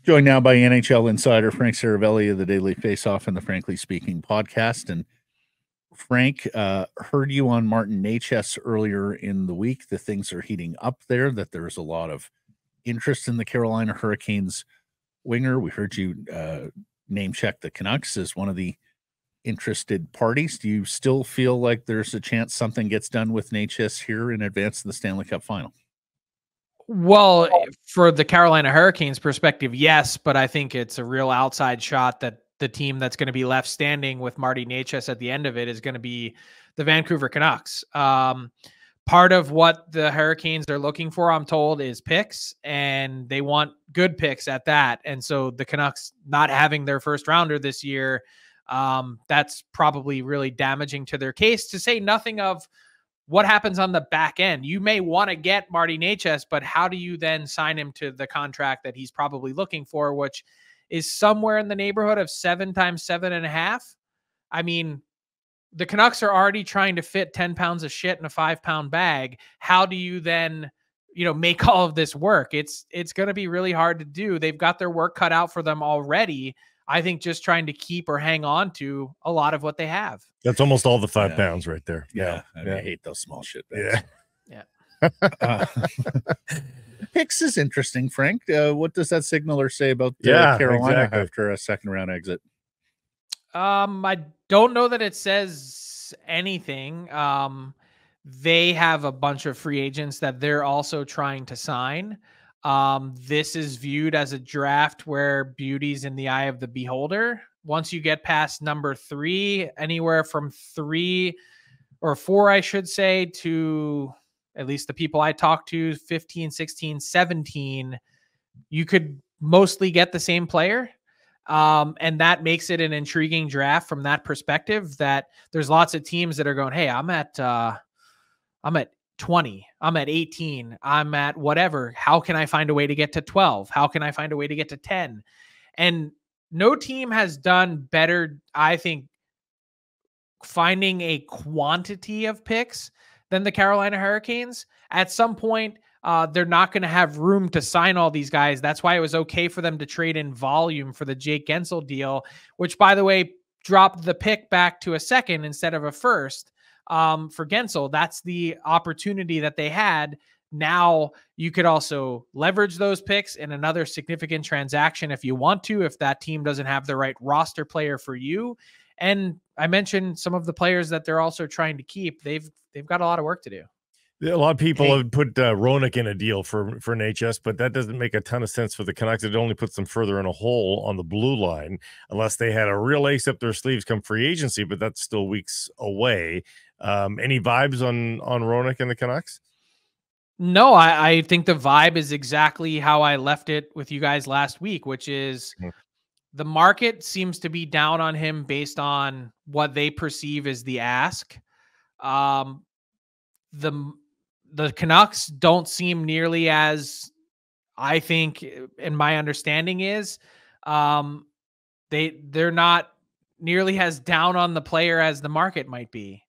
Joined now by NHL insider Frank Seravalli of the Daily Faceoff and the Frankly Speaking podcast. And Frank, heard you on Martin Necas earlier in the week that things are heating up there, that there's a lot of interest in the Carolina Hurricanes winger. We heard you name check the Canucks as one of the interested parties. Do you still feel like there's a chance something gets done with Necas here in advance of the Stanley Cup final? Well, for the Carolina Hurricanes perspective, yes, but I think it's a real outside shot that the team that's going to be left standing with Martin Necas at the end of it is going to be the Vancouver Canucks. Part of what the Hurricanes are looking for, I'm told, is picks, and they want good picks at that. And so the Canucks not having their first rounder this year, that's probably really damaging to their case, to say nothing of what happens on the back end. You may want to get Martin Necas, but how do you then sign him to the contract that he's probably looking for, which is somewhere in the neighborhood of 7 times 7.5? I mean, the Canucks are already trying to fit 10 pounds of shit in a 5-pound bag. How do you then, make all of this work? It's going to be really hard to do. They've got their work cut out for them already. I think just trying to keep or hang on to a lot of what they have. That's almost all the 5 pounds right there. Yeah. I hate those small shit bags. Yeah. Picks is interesting, Frank. What does that signaler say about Carolina after a second round exit? I don't know that it says anything. They have a bunch of free agents that they're also trying to sign. This is viewed as a draft where beauty's in the eye of the beholder. Once you get past number 3, anywhere from 3 or 4, I should say, to at least the people I talked to, 15, 16, 17, you could mostly get the same player. And that makes it an intriguing draft from that perspective, that there's lots of teams that are going, hey, I'm at 20, I'm at 18, I'm at whatever. How can I find a way to get to 12? How can I find a way to get to 10? And no team has done better, I think, finding a quantity of picks than the Carolina Hurricanes. At some point, they're not going to have room to sign all these guys. That's why it was okay for them to trade in volume for the Jake Guentzel deal, which, by the way, dropped the pick back to a second instead of a first. For Guentzel, that's the opportunity that they had. Now you could also leverage those picks in another significant transaction if you want to, if that team doesn't have the right roster player for you. And I mentioned some of the players that they're also trying to keep. They've got a lot of work to do. A lot of people have put Hronek in a deal for Necas, but that doesn't make a ton of sense for the Canucks. It only puts them further in a hole on the blue line, unless they had a real ace up their sleeves come free agency, but that's still weeks away. Any vibes on Hronek and the Canucks? No, I think the vibe is exactly how I left it with you guys last week, which is the market seems to be down on him based on what they perceive as the ask. The Canucks don't seem nearly as, I think, and my understanding is, they're not nearly as down on the player as the market might be.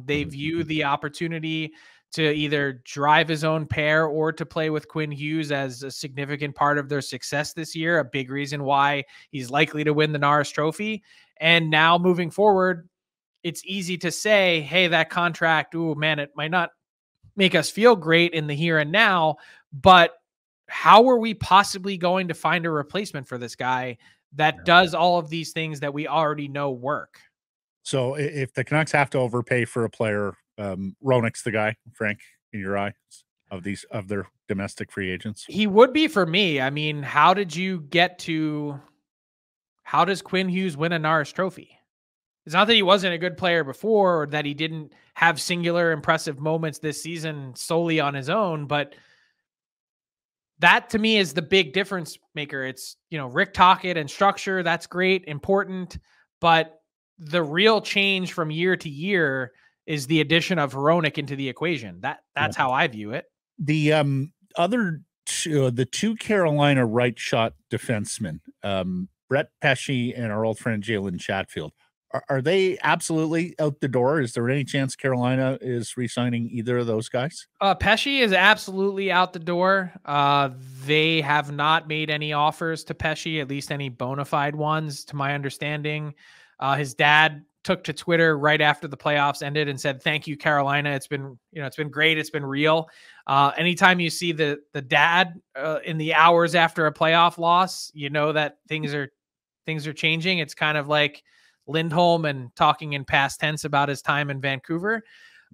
They view the opportunity to either drive his own pair or to play with Quinn Hughes as a significant part of their success this year, a big reason why he's likely to win the Norris Trophy. And now moving forward, it's easy to say, hey, that contract, ooh, man, it might not make us feel great in the here and now, but how are we possibly going to find a replacement for this guy that does all of these things that we already know work? So if the Canucks have to overpay for a player, Hronek's the guy, Frank, in your eyes, of their domestic free agents? He would be for me. I mean, how does Quinn Hughes win a Norris Trophy? It's not that he wasn't a good player before or that he didn't have singular impressive moments this season solely on his own, but that to me is the big difference maker. It's, Rick Tocchet and structure. That's great, important, but the real change from year to year is the addition of Hronek into the equation. That's how I view it. The the two Carolina right shot defensemen, Brett Pesce and our old friend Jalen Chatfield, Are they absolutely out the door? Is there any chance Carolina is re-signing either of those guys? Pesce is absolutely out the door. They have not made any offers to Pesce, at least any bona fide ones, to my understanding. His dad took to Twitter right after the playoffs ended and said, "Thank you, Carolina. It's been great. It's been real." Anytime you see the dad in the hours after a playoff loss, you know that things are changing. It's kind of like Lindholm and talking in past tense about his time in Vancouver.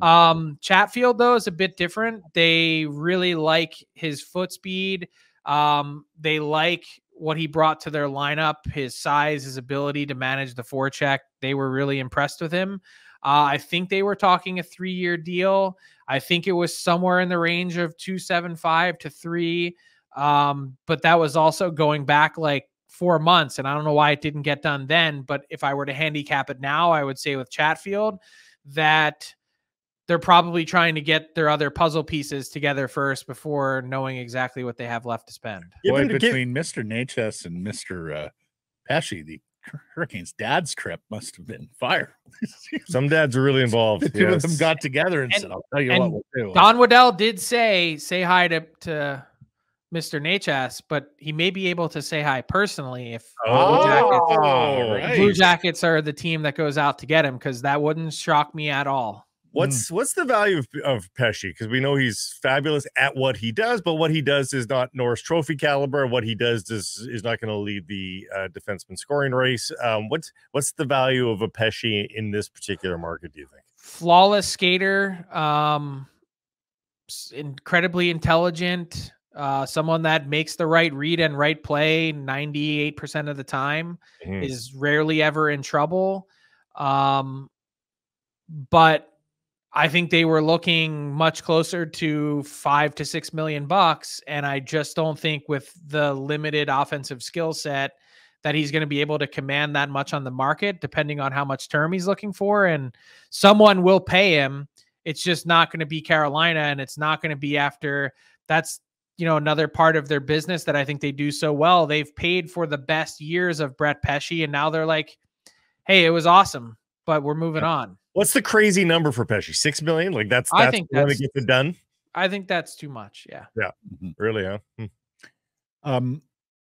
Chatfield, though, is a bit different. They really like his foot speed. They like what he brought to their lineup, his size, his ability to manage the forecheck. They were really impressed with him. I think they were talking a 3-year deal. I think it was somewhere in the range of 2.75 to 3. But that was also going back like 4 months, and I don't know why it didn't get done then. But if I were to handicap it now, I would say with Chatfield that they're probably trying to get their other puzzle pieces together first before knowing exactly what they have left to spend. Boy, between Mr. Necas and Mr. Pesce, the Hurricanes' dad's trip must have been fire. Some dads are really involved. The two of them got together and said, "I'll tell you what we'll do." Don Waddell did say hi to Mr. Necas, but he may be able to say hi personally if Blue Jackets are the team that goes out to get him, because that wouldn't shock me at all. What's the value of Pesce? Because we know he's fabulous at what he does, but what he does is not Norris Trophy caliber. What he does is not going to lead the defenseman scoring race. What's the value of a Pesce in this particular market, do you think? Flawless skater, incredibly intelligent, someone that makes the right read and right play 98% of the time, is rarely ever in trouble. But I think they were looking much closer to $5 to $6 million, and I just don't think with the limited offensive skill set that he's going to be able to command that much on the market, depending on how much term he's looking for. And someone will pay him. It's just not going to be Carolina, and it's not going to be after. That's, another part of their business that I think they do so well. They've paid for the best years of Brett Pesce, and now they're like, "Hey, it was awesome, but we're moving on." What's the crazy number for Pesce? $6 million? Like that's the one that gets it done? I think that's too much. Yeah. Yeah. Really, huh?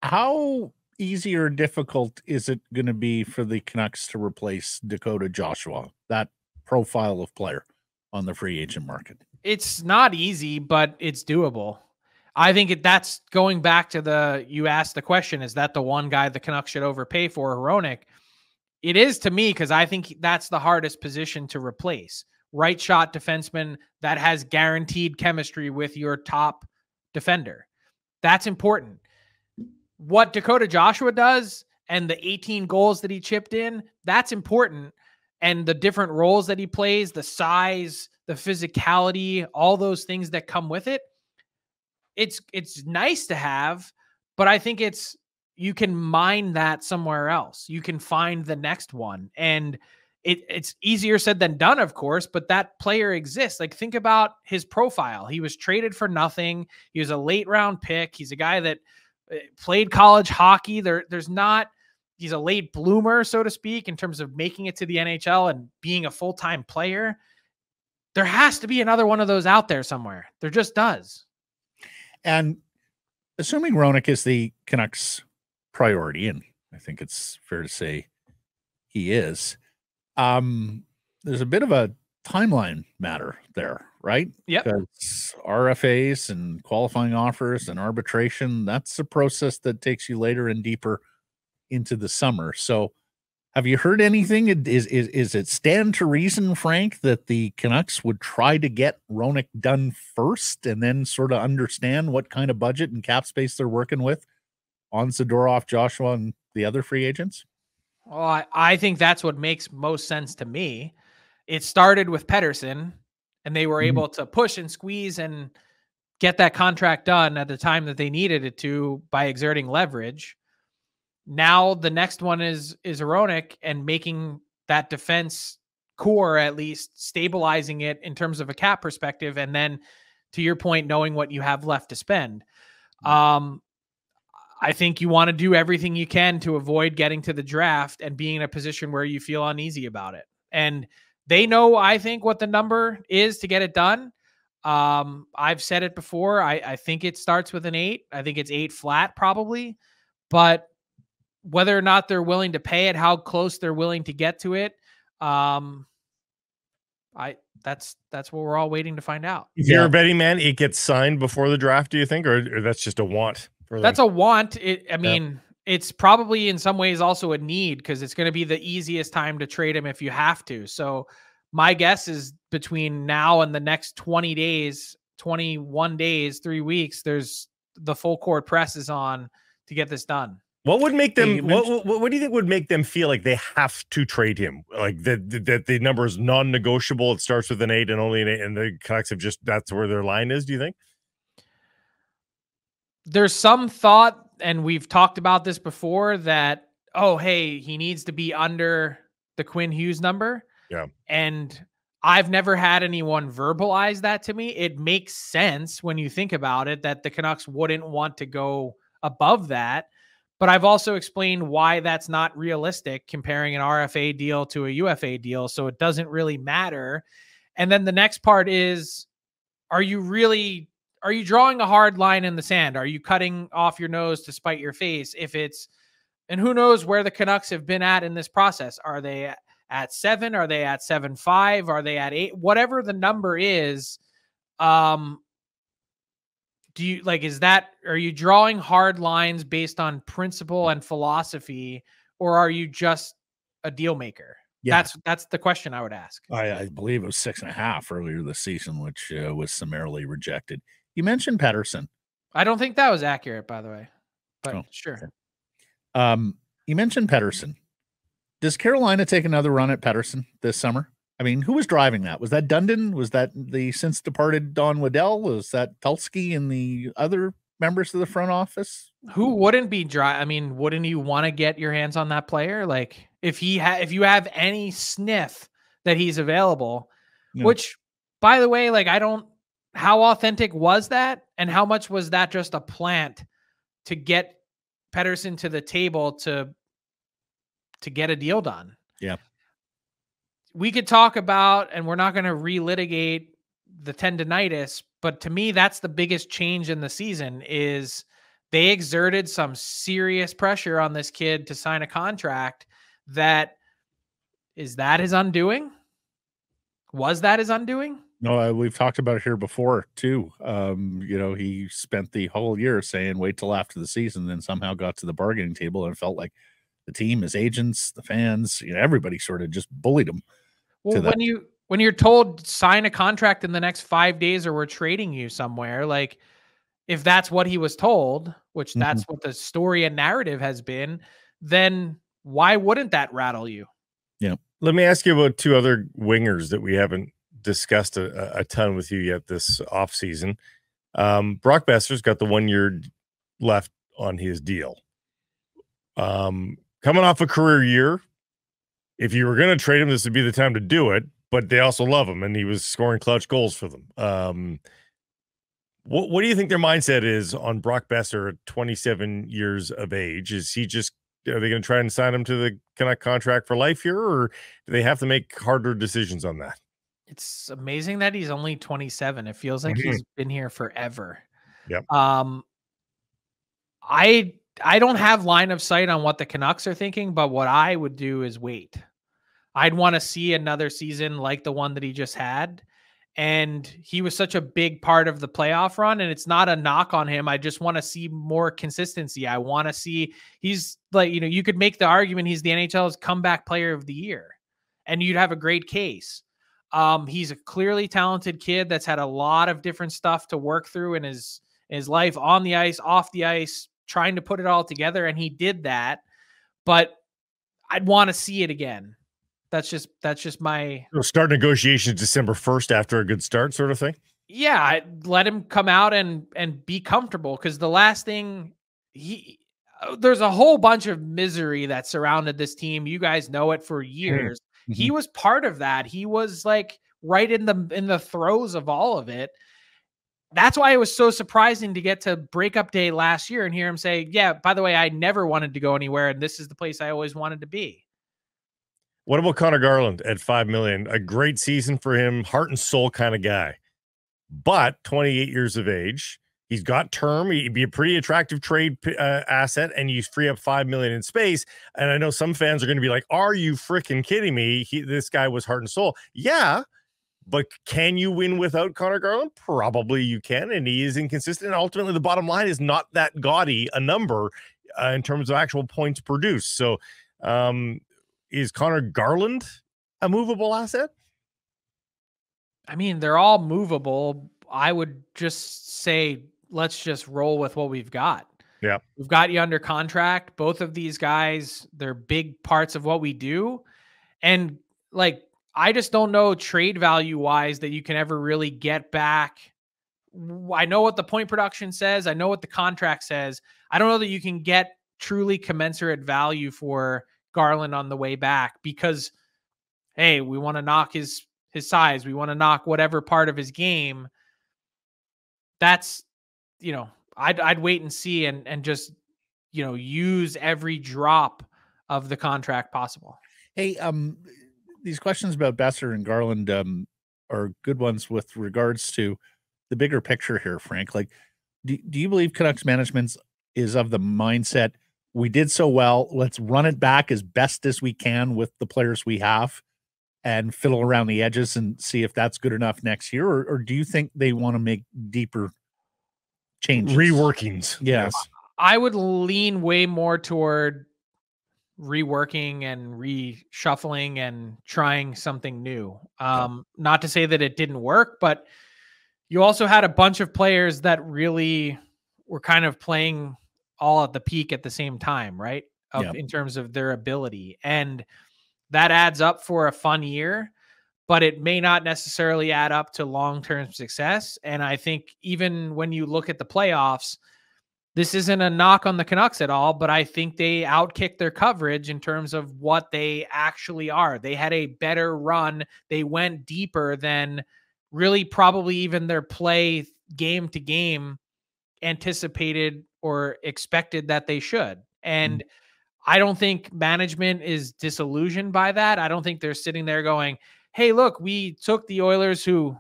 How easy or difficult is it going to be for the Canucks to replace Dakota Joshua, that profile of player on the free agent market? It's not easy, but it's doable. I think that's going back to you asked the question, is that the one guy the Canucks should overpay for, Hronek? It is to me, because I think that's the hardest position to replace. Right shot defenseman that has guaranteed chemistry with your top defender. That's important. What Dakota Joshua does and the 18 goals that he chipped in, that's important. And the different roles that he plays, the size, the physicality, all those things that come with it, it's nice to have, but I think you can mine that somewhere else. You can find the next one. And it's easier said than done, of course, but that player exists. Like, think about his profile. He was traded for nothing. He was a late round pick. He's a guy that played college hockey. He's a late bloomer, so to speak, in terms of making it to the NHL and being a full-time player. There has to be another one of those out there somewhere. There just does. And assuming Hronek is the Canucks' priority, and I think it's fair to say he is, there's a bit of a timeline matter there, right? Yep. Because RFAs and qualifying offers and arbitration, that's a process that takes you later and deeper into the summer. So have you heard anything? Is it stand to reason, Frank, that the Canucks would try to get Hronek done first and then sort of understand what kind of budget and cap space they're working with on Zadorov, Joshua, and the other free agents? Well, I think that's what makes most sense to me. It started with Pettersson, and they were able to push and squeeze and get that contract done at the time that they needed it to by exerting leverage. Now the next one is Hronek, and making that defense core, at least stabilizing it in terms of a cap perspective. And then, to your point, knowing what you have left to spend. I think you want to do everything you can to avoid getting to the draft and being in a position where you feel uneasy about it. And they know, I think, what the number is to get it done. I've said it before. I think it starts with an 8. I think it's 8 flat probably, but whether or not they're willing to pay it, how close they're willing to get to it. That's what we're all waiting to find out. If you're a betting man, it gets signed before the draft, do you think, or that's just a want? That's a want. I mean, it's probably in some ways also a need because it's going to be the easiest time to trade him if you have to. So my guess is between now and the next 20 days, 21 days, 3 weeks, there's the full court press is on to get this done. What would make them? What do you think would make them feel like they have to trade him? Like that the number is non-negotiable. It starts with an 8 and only an 8, and the Canucks have just that's where their line is. Do you think? There's some thought, and we've talked about this before, that, oh, hey, he needs to be under the Quinn Hughes number. Yeah. And I've never had anyone verbalize that to me. It makes sense when you think about it that the Canucks wouldn't want to go above that. But I've also explained why that's not realistic, comparing an RFA deal to a UFA deal. So it doesn't really matter. And then the next part is, are you drawing a hard line in the sand? Are you cutting off your nose to spite your face? And who knows where the Canucks have been at in this process? Are they at 7? Are they at 7.5? Are they at 8? Whatever the number is, are you drawing hard lines based on principle and philosophy, or are you just a deal maker? Yeah. That's the question I would ask. I believe it was 6.5 earlier this season, which was summarily rejected. You mentioned Pettersson. I don't think that was accurate, by the way, but sure. Okay. You mentioned Pettersson. Does Carolina take another run at Pettersson this summer? I mean, who was driving that? Was that Dundon? Was that the since departed Don Waddell? Was that Tulsky and the other members of the front office? Who wouldn't be dry? I mean, wouldn't you want to get your hands on that player? Like if you have any sniff that he's available, which, by the way, like how authentic was that? And how much was that just a plant to get Pettersson to the table to get a deal done? Yeah. We could talk about, and we're not going to relitigate the tendonitis, but to me, that's the biggest change in the season is they exerted some serious pressure on this kid to sign a contract is that his undoing? Was that his undoing? No, we've talked about it here before too. He spent the whole year saying, wait till after the season, then somehow got to the bargaining table and felt like the team, his agents, the fans, everybody sort of just bullied him. Well, when you're told sign a contract in the next 5 days or we're trading you somewhere, like if that's what he was told, which that's what the story and narrative has been, then why wouldn't that rattle you? Yeah. Let me ask you about 2 other wingers that we haven't discussed a ton with you yet this offseason. Brock Boeser's got the 1 year left on his deal. Coming off a career year, if you were going to trade him, this would be the time to do it, but they also love him, and he was scoring clutch goals for them. What do you think their mindset is on Brock Boeser at 27 years of age? Are they going to try and sign him to the Canuck contract for life here, or do they have to make harder decisions on that? It's amazing that he's only 27. It feels like he's been here forever. Yep. I don't have line of sight on what the Canucks are thinking, but what I would do is wait. I'd want to see another season like the one that he just had. And he was such a big part of the playoff run, and it's not a knock on him. I just want to see more consistency. I want to see he's like, you could make the argument he's the NHL's comeback player of the year, and you'd have a great case. He's a clearly talented kid that's had a lot of different stuff to work through in his life, on the ice, off the ice, trying to put it all together. And he did that, but I'd want to see it again. That's just my start negotiations December 1st after a good start sort of thing. Yeah. I'd let him come out and be comfortable. Cause the last thing there's a whole bunch of misery that surrounded this team. You guys know it for years. Mm-hmm. He was part of that. He was like right in the throes of all of it. that's why it was so surprising to get to breakup day last year and hear him say, yeah, by the way, I never wanted to go anywhere, and this is the place I always wanted to be. What about Connor Garland at $5 million? A great season for him, heart and soul kind of guy, but 28 years of age. He's got term. He'd be a pretty attractive trade asset, and you free up $5 million in space. And I know some fans are going to be like, "Are you freaking kidding me? This guy was heart and soul." Yeah, but can you win without Connor Garland? Probably you can, and he is inconsistent. And ultimately, the bottom line is not that gaudy a number in terms of actual points produced. So, is Connor Garland a movable asset? I mean, they're all movable. I would just say, let's just roll with what we've got. Yeah. We've got you under contract. Both of these guys, they're big parts of what we do. And like, I just don't know trade value wise that you can ever really get back. I know what the point production says. I know what the contract says. I don't know that you can get truly commensurate value for Garland on the way back because, hey, we want to knock his size. We want to knock whatever part of his game. That's, you know, I'd wait and see and just, you know, use every drop of the contract possible. Hey, these questions about Boeser and Garland are good ones with regards to the bigger picture here, Frank. Like, do you believe Canucks management is of the mindset, we did so well, let's run it back as best as we can with the players we have and fiddle around the edges and see if that's good enough next year? Or do you think they want to make deeper changes? Reworkings. Yes. I would lean way more toward reworking and reshuffling and trying something new. Not to say that it didn't work, but you also had a bunch of players that really were kind of playing all at the peak at the same time, right? In terms of their ability. And that adds up for a fun year, but it may not necessarily add up to long-term success. And I think even when you look at the playoffs, this isn't a knock on the Canucks at all, but I think they outkicked their coverage in terms of what they actually are. They had a better run. They went deeper than really probably even their play game to game anticipated or expected that they should. And I don't think management is disillusioned by that. I don't think they're sitting there going, hey, look, we took the Oilers who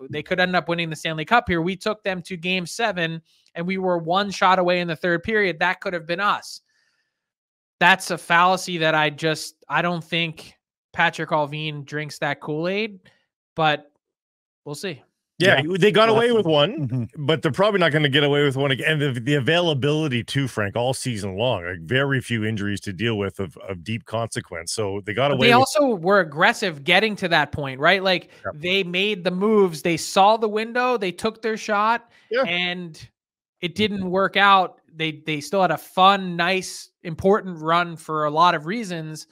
they could end up winning the Stanley Cup here. We took them to Game 7 and we were one shot away in the third period. That could have been us. That's a fallacy that I don't think Patrick Allvin drinks that Kool-Aid, but we'll see. Yeah, they got away with one, but they're probably not going to get away with one again. And the availability too, Frank, all season long, like very few injuries to deal with of deep consequence. So they got away. They also were aggressive getting to that point, right? Like they made the moves. They saw the window. They took their shot, and it didn't work out. They still had a fun, nice, important run for a lot of reasons,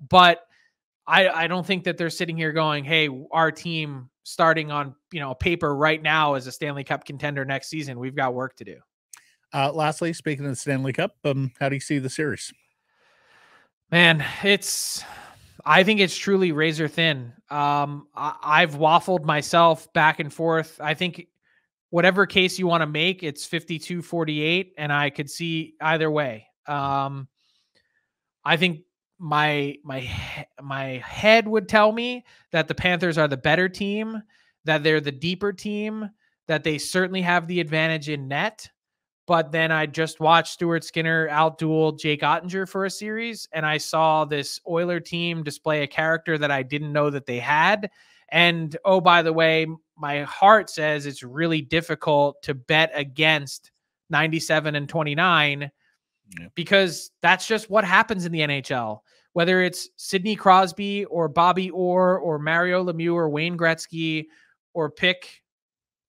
but I don't think that they're sitting here going, hey, our team starting on, paper right now as a Stanley Cup contender next season. We've got work to do. Lastly, speaking of the Stanley Cup, how do you see the series? Man, I think it's truly razor thin. I've waffled myself back and forth. I think whatever case you want to make, it's 52-48, and I could see either way. I think my head would tell me that the Panthers are the better team, that they're the deeper team, that they certainly have the advantage in net. But then I just watched Stuart Skinner outduel Jake Ottinger for a series, and I saw this Oiler team display a character that I didn't know that they had. And, oh, by the way, my heart says it's really difficult to bet against 97-29 because that's just what happens in the NHL. Whether it's Sidney Crosby or Bobby Orr or Mario Lemieux or Wayne Gretzky, or pick,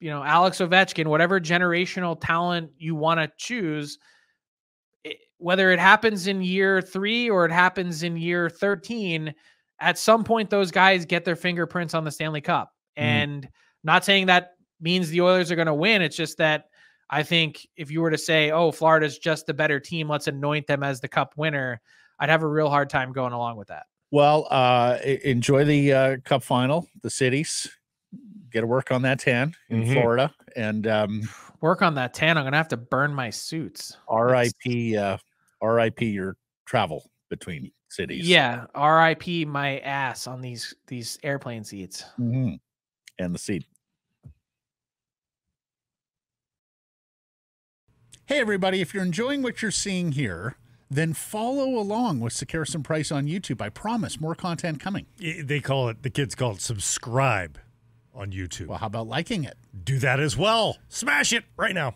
Alex Ovechkin, whatever generational talent you want to choose, whether it happens in year 3 or it happens in year 13, at some point those guys get their fingerprints on the Stanley Cup. And not saying that means the Oilers are going to win. It's just that I think if you were to say, oh, Florida's just the better team, let's anoint them as the Cup winner, I'd have a real hard time going along with that. Well, enjoy the Cup final, the cities. get to work on that tan in Florida, and work on that tan. I'm gonna have to burn my suits. RIP your travel between cities. Yeah, RIP my ass on these airplane seats. And the seat. Hey everybody, if you're enjoying what you're seeing here, then follow along with Sekeres and Price on YouTube. I promise more content coming. The kids call it subscribe on YouTube. Well, how about liking it? Do that as well. Smash it right now.